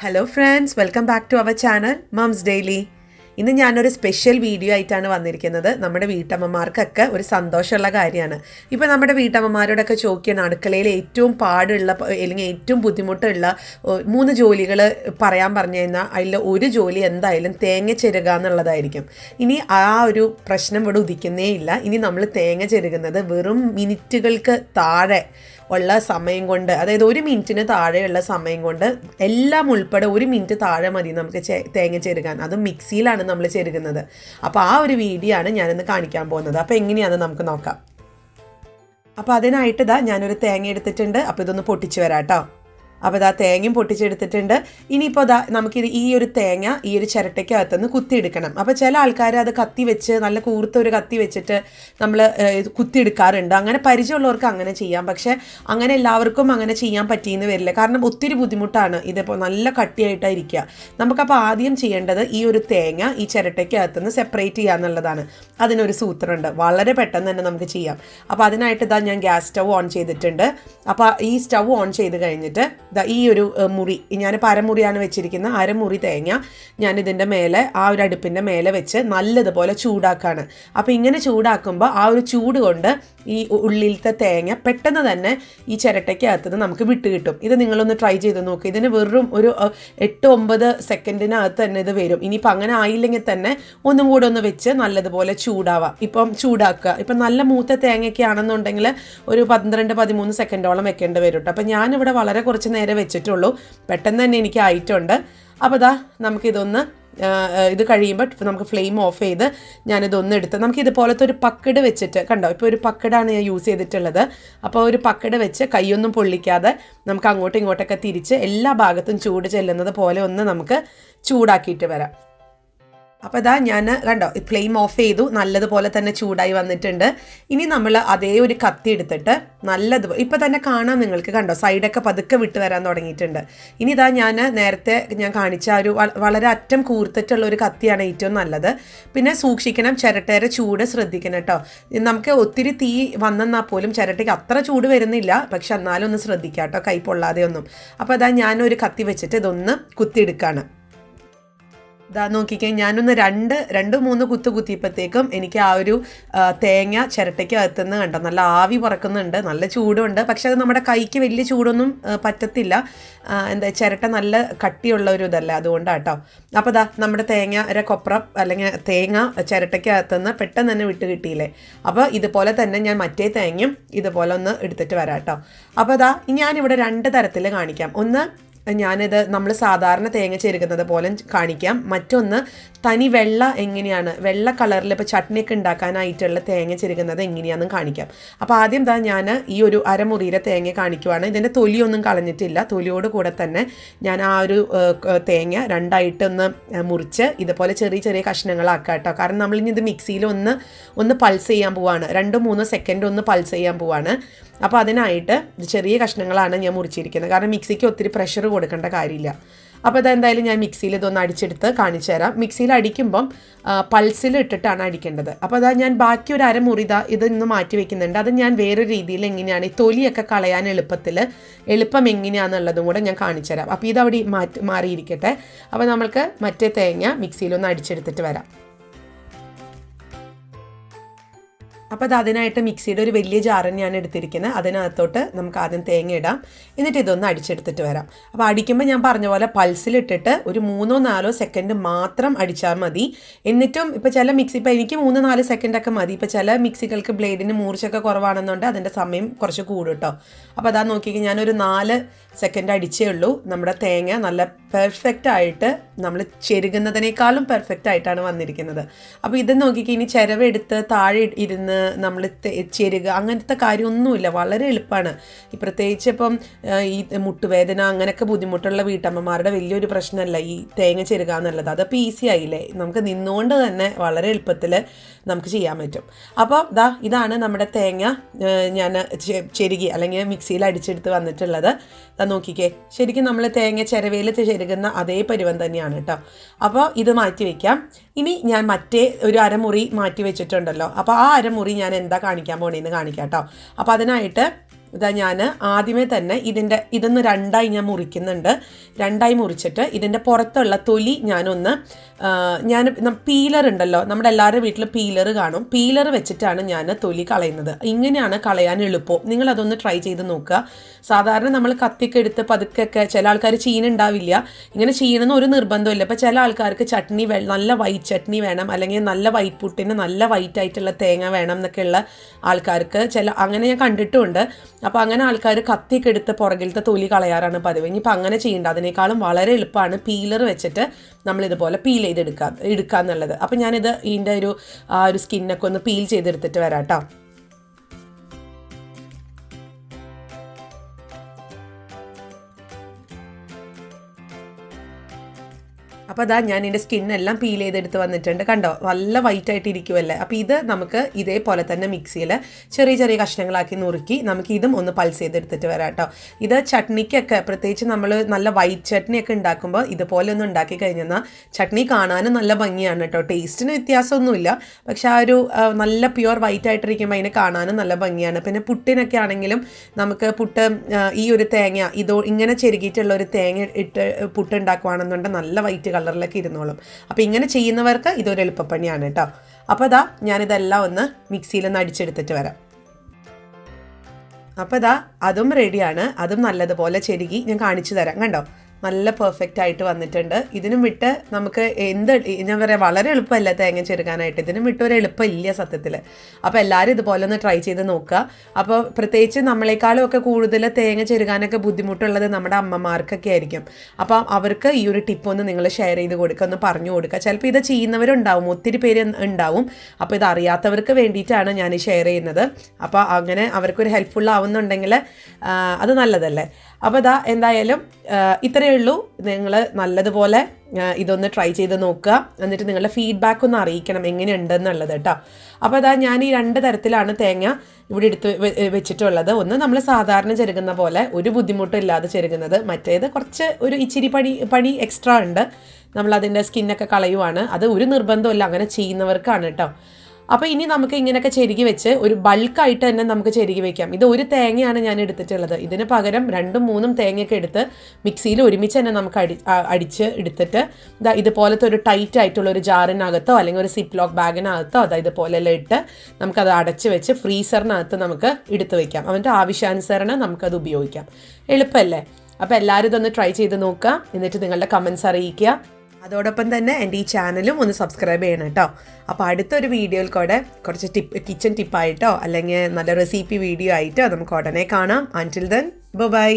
Hello friends, welcome back to our channel Mums Daily. ഇന്ന് ഞാനൊരു special video ആയിട്ടാണ് വന്നിരിക്കുന്നത്. നമ്മുടെ വീട്ടമ്മമാർക്കൊക്കെ ഒരു സന്തോഷമുള്ള കാര്യമാണ്. ഇപ്പോൾ നമ്മുടെ വീട്ടമ്മമാരോടൊക്കെ ചോദിക്കണം, അടുക്കളയിൽ ഏറ്റവും പാടുള്ള അല്ലെങ്കിൽ ഏറ്റവും ബുദ്ധിമുട്ടുള്ള 3 ജോലികൾ പറയാൻ പറഞ്ഞു കഴിഞ്ഞാൽ അതിൽ ഒരു ജോലി എന്തായാലും തേങ്ങ ചെരുക എന്നുള്ളതായിരിക്കും. ഇനി ആ ഒരു പ്രശ്നം ഇവിടെ ഉദിക്കുന്നേ ഇല്ല. ഇനി നമ്മൾ തേങ്ങ ചെരുകുന്നത് വെറും മിനിറ്റുകൾക്ക് താഴെ ഉള്ള സമയം കൊണ്ട്, അതായത് 1 മിനിറ്റിന് താഴെയുള്ള സമയം കൊണ്ട് എല്ലാം ഉൾപ്പെടെ 1 മിനിറ്റ് താഴെ മതി നമുക്ക് തേങ്ങ ചെരുകാൻ. അതും മിക്സിയിലാണ് നമ്മൾ ചെരുകുന്നത്. അപ്പോൾ ആ ഒരു വീഡിയോ ആണ് ഞാനിന്ന് കാണിക്കാൻ പോകുന്നത്. അപ്പോൾ എങ്ങനെയാണെന്ന് നമുക്ക് നോക്കാം. അപ്പോൾ അതിനായിട്ട് ഞാനൊരു തേങ്ങ എടുത്തിട്ടുണ്ട്. അപ്പോൾ ഇതൊന്ന് പൊട്ടിച്ച് വരാം കേട്ടോ. അപ്പോൾ തേങ്ങയും പൊട്ടിച്ചെടുത്തിട്ടുണ്ട്. ഇനിയിപ്പോൾ നമുക്കിത് ഈ ഒരു തേങ്ങ ഈ ഒരു ചിരട്ടയ്ക്കകത്തുനിന്ന് കുത്തിയെടുക്കണം. അപ്പോൾ ചില ആൾക്കാർ അത് കത്തി വെച്ച് നല്ല കൂർത്ത ഒരു കത്തി വെച്ചിട്ട് നമ്മൾ കുത്തിയെടുക്കാറുണ്ട്. അങ്ങനെ പരിചയമുള്ളവർക്ക് അങ്ങനെ ചെയ്യാം. പക്ഷേ അങ്ങനെ എല്ലാവർക്കും അങ്ങനെ ചെയ്യാൻ പറ്റിയെന്ന് വരില്ല. കാരണം ഒത്തിരി ബുദ്ധിമുട്ടാണ്. ഇതിപ്പോൾ നല്ല കട്ടിയായിട്ടായിരിക്കുക. നമുക്കപ്പോൾ ആദ്യം ചെയ്യേണ്ടത് ഈ ഒരു തേങ്ങ ഈ ചിരട്ടയ്ക്കകത്തുനിന്ന് സെപ്പറേറ്റ് ചെയ്യുക എന്നുള്ളതാണ്. അതിനൊരു സൂത്രമുണ്ട്. വളരെ പെട്ടെന്ന് തന്നെ നമുക്ക് ചെയ്യാം. അപ്പോൾ അതിനായിട്ട് ഞാൻ ഗ്യാസ് സ്റ്റവ് ഓൺ ചെയ്തിട്ടുണ്ട്. അപ്പോൾ ഈ സ്റ്റവ് ഓൺ ചെയ്ത് കഴിഞ്ഞിട്ട് ഈ ഒരു മുറി, ഞാനിപ്പോൾ അരമുറിയാണ് വെച്ചിരിക്കുന്നത്. അരമുറി തേങ്ങ ഞാനിതിൻ്റെ മേലെ ആ ഒരു അടുപ്പിൻ്റെ മേലെ വെച്ച് നല്ലതുപോലെ ചൂടാക്കുകയാണ്. അപ്പോൾ ഇങ്ങനെ ചൂടാക്കുമ്പോൾ ആ ഒരു ചൂട് കൊണ്ട് ഈ ഉള്ളിലത്തെ തേങ്ങ പെട്ടെന്ന് തന്നെ ഈ ചിരട്ടയ്ക്കകത്ത് നമുക്ക് വിട്ട് കിട്ടും. ഇത് നിങ്ങളൊന്ന് ട്രൈ ചെയ്ത് നോക്കുക. ഇതിന് വെറും ഒരു 8-9 സെക്കൻഡിനകത്ത് തന്നെ ഇത് വരും. ഇനിയിപ്പോൾ അങ്ങനെ ആയില്ലെങ്കിൽ തന്നെ ഒന്നും കൂടെ ഒന്ന് വെച്ച് നല്ലതുപോലെ ചൂടാവാം. ഇപ്പം ചൂടാക്കുക. ഇപ്പം നല്ല മൂത്ത തേങ്ങയൊക്കെ ആണെന്നുണ്ടെങ്കിൽ ഒരു 12-13 സെക്കൻഡോളം വെക്കേണ്ടി വരും കേട്ടോ. അപ്പം ഞാനിവിടെ വളരെ കുറച്ച് നേരം വെച്ചിട്ടുള്ളൂ. പെട്ടെന്ന് തന്നെ എനിക്ക് ആയിട്ടുണ്ട്. അപ്പോൾ നമുക്കിതൊന്ന് ഇത് കഴിയുമ്പോൾ നമുക്ക് ഫ്ലെയിം ഓഫ് ചെയ്ത് ഞാനിതൊന്ന് എടുത്ത് നമുക്കിതുപോലത്തെ ഒരു പക്കട് വെച്ചിട്ട്, കണ്ടോ, ഇപ്പോൾ ഒരു പക്കടാണ് ഞാൻ യൂസ് ചെയ്തിട്ടുള്ളത്. അപ്പോൾ ഒരു പക്കട് വെച്ച് കൈയൊന്നും പൊള്ളിക്കാതെ നമുക്ക് അങ്ങോട്ടും ഇങ്ങോട്ടൊക്കെ തിരിച്ച് എല്ലാ ഭാഗത്തും ചൂട് ചെല്ലുന്നത് പോലെ ഒന്ന് നമുക്ക് ചൂടാക്കിയിട്ട് വരാം. അപ്പോൾ ഞാൻ കണ്ടോ ഫ്ലെയിം ഓഫ് ചെയ്തു. നല്ലതുപോലെ തന്നെ ചൂടായി വന്നിട്ടുണ്ട്. ഇനി നമ്മൾ അതേ ഒരു കത്തി എടുത്തിട്ട് നല്ലതുപോലെ ഇപ്പോൾ തന്നെ കാണാം നിങ്ങൾക്ക്, കണ്ടോ, സൈഡൊക്കെ പതുക്കെ വിട്ട് വരാൻ തുടങ്ങിയിട്ടുണ്ട്. ഇനി ഞാൻ നേരത്തെ കാണിച്ച ഒരു വളരെ അറ്റം കൂർത്തിട്ടുള്ള ഒരു കത്തിയാണ് ഏറ്റവും നല്ലത്. പിന്നെ സൂക്ഷിക്കണം, ചിരട്ടയുടെ ചൂട് ശ്രദ്ധിക്കണം കേട്ടോ. നമുക്ക് ഒത്തിരി തീ വന്നെന്നാൽ പോലും ചിരട്ടയ്ക്ക് അത്ര ചൂട് വരുന്നില്ല. പക്ഷെ എന്നാലും ഒന്ന് ശ്രദ്ധിക്കാം കേട്ടോ, കൈ പൊള്ളാതെ ഒന്നും. അപ്പോൾ ഞാനൊരു കത്തി വെച്ചിട്ട് ഇതൊന്ന് കുത്തിയെടുക്കുകയാണ്. നോക്കിക്കേ, ഞാനൊന്ന് 2-3 കുത്തിയപ്പോഴത്തേക്കും എനിക്ക് ആ ഒരു തേങ്ങ ചിരട്ടയ്ക്ക് അകത്തുനിന്ന് കണ്ടോ നല്ല ആവി പറക്കുന്നുണ്ട്, നല്ല ചൂടുണ്ട്. പക്ഷെ അത് നമ്മുടെ കൈക്ക് വലിയ ചൂടൊന്നും പറ്റത്തില്ല. ചിരട്ട നല്ല കട്ടിയുള്ള ഒരു ഇതല്ല, അതുകൊണ്ടാട്ടോ. അപ്പോൾ നമ്മുടെ തേങ്ങ കൊപ്രം അല്ലെങ്കിൽ തേങ്ങ ചിരട്ടയ്ക്ക് അകത്തുനിന്ന് പെട്ടെന്ന് തന്നെ വിട്ട് കിട്ടിയില്ലേ. അപ്പോൾ ഇതുപോലെ തന്നെ ഞാൻ മറ്റേ തേങ്ങയും ഇതുപോലെ ഒന്ന് എടുത്തിട്ട് വരാം കേട്ടോ. അപ്പോൾ ഞാനിവിടെ 2 തരത്തിൽ കാണിക്കാം. ഒന്ന് ഞാനിത് നമ്മൾ സാധാരണ തേങ്ങ ചെരുകുന്നത് പോലെ കാണിക്കാം. മറ്റൊന്ന് തനി വെള്ള എങ്ങനെയാണ്, വെള്ള കളറിൽ ഇപ്പോൾ ചട്നിയൊക്കെ ഉണ്ടാക്കാനായിട്ടുള്ള തേങ്ങ ചെരുകുന്നത് എങ്ങനെയാണെന്നും കാണിക്കാം. അപ്പോൾ ആദ്യം ഞാൻ ഈ ഒരു അരമുറിയിലെ തേങ്ങ കാണിക്കുവാണ്. ഇതിൻ്റെ തൊലിയൊന്നും കളഞ്ഞിട്ടില്ല. തൊലിയോട് കൂടെ തന്നെ ഞാൻ ആ ഒരു തേങ്ങ 2ആയിട്ടൊന്ന് മുറിച്ച് ഇതുപോലെ ചെറിയ ചെറിയ കഷ്ണങ്ങളാക്കാം കേട്ടോ. കാരണം നമ്മളിനി ഇത് മിക്സിയിൽ ഒന്ന് പൾസ് ചെയ്യാൻ പോവാണ്. 2-3 സെക്കൻഡ് ഒന്ന് പൾസ് ചെയ്യാൻ പോവാണ്. അപ്പോൾ അതിനായിട്ട് ചെറിയ കഷ്ണങ്ങളാണ് ഞാൻ മുറിച്ചിരിക്കുന്നത്. കാരണം മിക്സിക്ക് ഒത്തിരി പ്രഷർ കൊടുക്കേണ്ട കാര്യമില്ല. അപ്പോൾ എന്തായാലും ഞാൻ മിക്സിയിൽ ഇതൊന്ന് അടിച്ചെടുത്ത് കാണിച്ചു തരാം. മിക്സിയിൽ അടിക്കുമ്പം പൾസിൽ ഇട്ടിട്ടാണ് അടിക്കേണ്ടത്. അപ്പോൾ ഞാൻ ബാക്കി ഒരു അരമുറി ഇതൊന്ന് മാറ്റി വെക്കുന്നുണ്ട്. അത് ഞാൻ വേറൊരു രീതിയിൽ എങ്ങനെയാണ് ഈ തൊലിയൊക്കെ കളയാൻ എളുപ്പം എങ്ങനെയാണെന്നുള്ളതും കൂടെ ഞാൻ കാണിച്ചു തരാം. അപ്പോൾ ഇതവിടെ മാറിയിരിക്കട്ടെ. അപ്പോൾ നമ്മൾക്ക് മറ്റേ തേങ്ങ മിക്സിയിലൊന്ന് അടിച്ചെടുത്തിട്ട് വരാം. അപ്പോൾ അതിനായിട്ട് മിക്സിയുടെ ഒരു വലിയ ജാർ ഞാൻ എടുത്തിരിക്കുന്നത്. അതിനകത്തോട്ട് നമുക്ക് ആദ്യം തേങ്ങ ഇടാം. എന്നിട്ട് ഇതൊന്ന് അടിച്ചെടുത്തിട്ട് വരാം. അപ്പോൾ അടിക്കുമ്പോൾ ഞാൻ പറഞ്ഞ പോലെ പൾസിലിട്ടിട്ട് ഒരു 3-4 സെക്കൻഡ് മാത്രം അടിച്ചാൽ മതി. എന്നിട്ടും ഇപ്പോൾ ചില മിക്സി, ഇപ്പോൾ എനിക്ക് 3-4 സെക്കൻഡൊക്കെ മതി. ഇപ്പോൾ ചില മിക്സികൾക്ക് ബ്ലേഡിന് മൂർച്ചയൊക്കെ കുറവാണെന്നുണ്ട് അതിൻ്റെ സമയം കുറച്ച് കൂടും കേട്ടോ. അപ്പോൾ നോക്കിയെങ്കിൽ ഞാനൊരു 4 സെക്കൻഡ് അടിച്ചേ ഉള്ളൂ. നമ്മുടെ തേങ്ങ നല്ല പെർഫെക്റ്റ് ആയിട്ട് നമ്മൾ ചെരുകുന്നതിനേക്കാളും പെർഫെക്റ്റ് ആയിട്ടാണ് വന്നിരിക്കുന്നത്. അപ്പോൾ ഇത് നോക്കിക്കുക, ഇനി ചിരവെടുത്ത് താഴെ ഇരുന്ന് നമ്മൾ ചെരുക അങ്ങനത്തെ കാര്യമൊന്നുമില്ല. വളരെ എളുപ്പമാണ്. പ്രത്യേകിച്ച് ഇപ്പം ഈ മുട്ടുവേദന അങ്ങനെയൊക്കെ ബുദ്ധിമുട്ടുള്ള വീട്ടമ്മമാരുടെ വലിയൊരു പ്രശ്നമല്ല ഈ തേങ്ങ ചെരുക എന്നുള്ളത്. അതപ്പോൾ ഈസി ആയില്ലേ. നമുക്ക് നിന്നുകൊണ്ട് തന്നെ വളരെ എളുപ്പത്തിൽ നമുക്ക് ചെയ്യാൻ പറ്റും. അപ്പോൾ ഇതാണ് നമ്മുടെ തേങ്ങ ഞാൻ ചെരുകി അല്ലെങ്കിൽ മിക്സിയിൽ അടിച്ചെടുത്ത് വന്നിട്ടുള്ളത്. നോക്കിക്കേ, ശരിക്കും നമ്മൾ തേങ്ങ ചിരവയിൽ ചെരുകുന്ന അതേ പരുവം തന്നെയാണ് കേട്ടോ. അപ്പോൾ ഇത് മാറ്റി വയ്ക്കാം. ഇനി ഞാൻ മറ്റേ ഒരു അരമുറി മാറ്റി വെച്ചിട്ടുണ്ടല്ലോ. അപ്പോൾ ആ അരമുറി ഞാൻ എന്താ കാണിക്കാൻ പോണേന്ന് കാണിക്കാം കേട്ടോ. അപ്പോൾ അതിനായിട്ട് ഇതാ ഞാൻ ആദ്യമേ തന്നെ ഇതൊന്ന് രണ്ടായി ഞാൻ മുറിക്കുന്നുണ്ട്. രണ്ടായി മുറിച്ചിട്ട് ഇതിൻ്റെ പുറത്തുള്ള തൊലി ഞാൻ പീലർ ഉണ്ടല്ലോ, നമ്മുടെ എല്ലാവരുടെ വീട്ടിൽ പീലർ കാണും. പീലർ വെച്ചിട്ടാണ് ഞാൻ തൊലി കളയുന്നത്. ഇങ്ങനെയാണ് കളയാൻ എളുപ്പം. നിങ്ങളതൊന്ന് ട്രൈ ചെയ്ത് നോക്കുക. സാധാരണ നമ്മൾ കത്തിയൊക്കെ എടുത്ത് പതുക്കെ, ചില ആൾക്കാർ ചീനുണ്ടാവില്ല. ഇങ്ങനെ ചീനെന്ന് ഒരു നിർബന്ധമില്ല. ഇപ്പോൾ ചില ആൾക്കാർക്ക് ചട്നി നല്ല വൈറ്റ് ചട്നി വേണം, അല്ലെങ്കിൽ നല്ല വൈറ്റ് പുട്ടിന് നല്ല വൈറ്റ് ആയിട്ടുള്ള തേങ്ങ വേണം എന്നൊക്കെയുള്ള ആൾക്കാർക്ക് അങ്ങനെ ഞാൻ കണ്ടിട്ടുമുണ്ട്. അപ്പോൾ അങ്ങനെ ആൾക്കാർ കത്തിയൊക്കെ എടുത്ത് പുറകിലത്തെ തൊലി കളയാറാണ് പതിവ്. ഇനിയിപ്പോൾ അങ്ങനെ ചെയ്യേണ്ട, അതിനേക്കാളും വളരെ എളുപ്പമാണ് പീലർ വെച്ചിട്ട് നമ്മളിതുപോലെ പീൽ എടുക്കുക എന്നുള്ളത്. അപ്പോൾ ഞാനിത് ഇതിൻ്റെ ഒരു സ്കിന്നൊക്കെ ഒന്ന് പീൽ ചെയ്തെടുത്തിട്ട് വരാം കേട്ടോ. അപ്പോൾ അതാ ഞാൻ ഇതിൻ്റെ സ്കിന്നെല്ലാം പീൽ ചെയ്തെടുത്ത് വന്നിട്ടുണ്ട്. കണ്ടോ, നല്ല വൈറ്റായിട്ട് ഇരിക്കുമല്ലേ. അപ്പോൾ ഇത് നമുക്ക് ഇതേപോലെ തന്നെ മിക്സിയിൽ ചെറിയ ചെറിയ കഷ്ണങ്ങളാക്കി നുറുക്കി നമുക്ക് ഇതും ഒന്ന് പൾസ് ചെയ്തെടുത്തിട്ട് വരാം കേട്ടോ. ഇത് ചട്നിക്കൊക്കെ, പ്രത്യേകിച്ച് നമ്മൾ നല്ല വൈറ്റ് ചട്നിയൊക്കെ ഉണ്ടാക്കുമ്പോൾ ഇതുപോലെ ഒന്ന് ഉണ്ടാക്കി കഴിഞ്ഞാൽ ചട്നി കാണാനും നല്ല ഭംഗിയാണ് കേട്ടോ. ടേസ്റ്റിന് വ്യത്യാസമൊന്നുമില്ല, പക്ഷെ ആ ഒരു നല്ല പ്യുവർ വൈറ്റ് ആയിട്ടിരിക്കുമ്പോൾ അതിനെ കാണാനും നല്ല ഭംഗിയാണ്. പിന്നെ പുട്ടിനൊക്കെ ആണെങ്കിലും നമുക്ക് ഈ ഒരു തേങ്ങ ഇങ്ങനെ ചെരുകിയിട്ടുള്ള ഒരു തേങ്ങ ഇട്ട് പുട്ട് ഉണ്ടാക്കുവാണെന്നുണ്ടെങ്കിൽ നല്ല വൈറ്റ് കളറിലൊക്കെ ഇരുന്നോളും. അപ്പോൾ ഇങ്ങനെ ചെയ്യുന്നവർക്ക് ഇതൊരു എളുപ്പപ്പണിയാണ് കേട്ടോ. അപ്പോൾ അതാ ഞാനിതെല്ലാം ഒന്ന് മിക്സിയിലൊന്ന് അടിച്ചെടുത്തിട്ട് വരാം. അപ്പോൾ ഇതാ അതും റെഡിയാണ്. അതും നല്ലതുപോലെ ചെരുകി ഞാൻ കാണിച്ചു തരാം. കണ്ടോ, നല്ല പെർഫെക്റ്റ് ആയിട്ട് വന്നിട്ടുണ്ട്. ഇതിനും വിട്ട് നമുക്ക് ഞാൻ പറയാം, വളരെ എളുപ്പമല്ല തേങ്ങ ചെരുകാനായിട്ട്. ഇതിനും വിട്ട് ഒരു എളുപ്പമില്ല സത്യത്തിൽ. അപ്പോൾ എല്ലാവരും ഇതുപോലെ ഒന്ന് ട്രൈ ചെയ്ത് നോക്കുക. അപ്പോൾ പ്രത്യേകിച്ച് നമ്മളെക്കാളും ഒക്കെ കൂടുതൽ തേങ്ങ ചെരുകാനൊക്കെ ബുദ്ധിമുട്ടുള്ളത് നമ്മുടെ അമ്മമാർക്കൊക്കെ ആയിരിക്കും. അപ്പോൾ അവർക്ക് ഈ ഒരു ടിപ്പ് ഒന്ന് നിങ്ങൾ ഷെയർ ചെയ്ത് കൊടുക്കുക, ഒന്ന് പറഞ്ഞു കൊടുക്കുക. ചിലപ്പോൾ ഇത് ചെയ്യുന്നവരുണ്ടാവും, ഒത്തിരി പേര് ഉണ്ടാവും. അപ്പോൾ ഇത് അറിയാത്തവർക്ക് വേണ്ടിയിട്ടാണ് ഞാൻ ഷെയർ ചെയ്യുന്നത്. അപ്പോൾ അങ്ങനെ അവർക്കൊരു ഹെൽപ്ഫുൾ ആവുന്നുണ്ടെങ്കിൽ അത് നല്ലതല്ലേ. അപ്പോൾ ഇതാ എന്തായാലും ഇത്രയേ ഉള്ളൂ. നിങ്ങൾ നല്ലതുപോലെ ഇതൊന്ന് ട്രൈ ചെയ്ത് നോക്കുക. എന്നിട്ട് നിങ്ങളുടെ ഫീഡ്ബാക്ക് ഒന്ന് അറിയിക്കണം എങ്ങനെയുണ്ടെന്നുള്ളത് കേട്ടോ. അപ്പോൾ അതാ ഞാൻ ഈ 2 തരത്തിലാണ് തേങ്ങ ഇവിടെ എടുത്ത് വെച്ചിട്ടുള്ളത്. ഒന്ന് നമ്മൾ സാധാരണ ചെരുകുന്ന പോലെ ഒരു ബുദ്ധിമുട്ടും ഇല്ലാതെ ചെരുകുന്നത്. മറ്റേത് കുറച്ച് ഒരു ഇച്ചിരി പണി എക്സ്ട്രാ ഉണ്ട്. നമ്മളതിൻ്റെ സ്കിന്നൊക്കെ കളയുവാണ്. അത് ഒരു നിർബന്ധമില്ല, അങ്ങനെ ചെയ്യുന്നവർക്കാണ് കേട്ടോ. അപ്പോൾ ഇനി നമുക്ക് ഇങ്ങനെയൊക്കെ ചെരുകി വെച്ച് ഒരു ബൾക്കായിട്ട് തന്നെ നമുക്ക് ചെരുകി വെക്കാം. ഇത് ഒരു തേങ്ങയാണ് ഞാൻ എടുത്തിട്ടുള്ളത്. ഇതിന് പകരം 2-3 തേങ്ങയൊക്കെ എടുത്ത് മിക്സിയിൽ ഒരുമിച്ച് തന്നെ നമുക്ക് അടിച്ച് എടുത്തിട്ട് ഇതുപോലത്തെ ഒരു ടൈറ്റ് ആയിട്ടുള്ള ഒരു ജാറിനകത്തോ അല്ലെങ്കിൽ ഒരു സിപ്പ് ലോക്ക് ബാഗിനകത്തോ ഇതുപോലെല്ലാം ഇട്ട് നമുക്കത് അടച്ച് വെച്ച് ഫ്രീസറിനകത്ത് നമുക്ക് എടുത്ത് വയ്ക്കാം. അവൻ്റെ ആവശ്യാനുസരണം നമുക്കത് ഉപയോഗിക്കാം. എളുപ്പമല്ലേ? അപ്പോൾ എല്ലാവരും ഇതൊന്ന് ട്രൈ ചെയ്ത് നോക്കുക. എന്നിട്ട് നിങ്ങളുടെ കമൻസ് അറിയിക്കുക. അതോടൊപ്പം തന്നെ എൻ്റെ ഈ ചാനലും ഒന്ന് സബ്സ്ക്രൈബ് ചെയ്യണം കേട്ടോ. അപ്പോൾ അടുത്തൊരു വീഡിയോയിൽ കൂടെ കുറച്ച് കിച്ചൺ ടിപ്പായിട്ടോ അല്ലെങ്കിൽ നല്ല റെസിപ്പി വീഡിയോ ആയിട്ടോ നമുക്ക് ഉടനെ കാണാം. അൻറ്റിൽ ദെൻ ബൈ.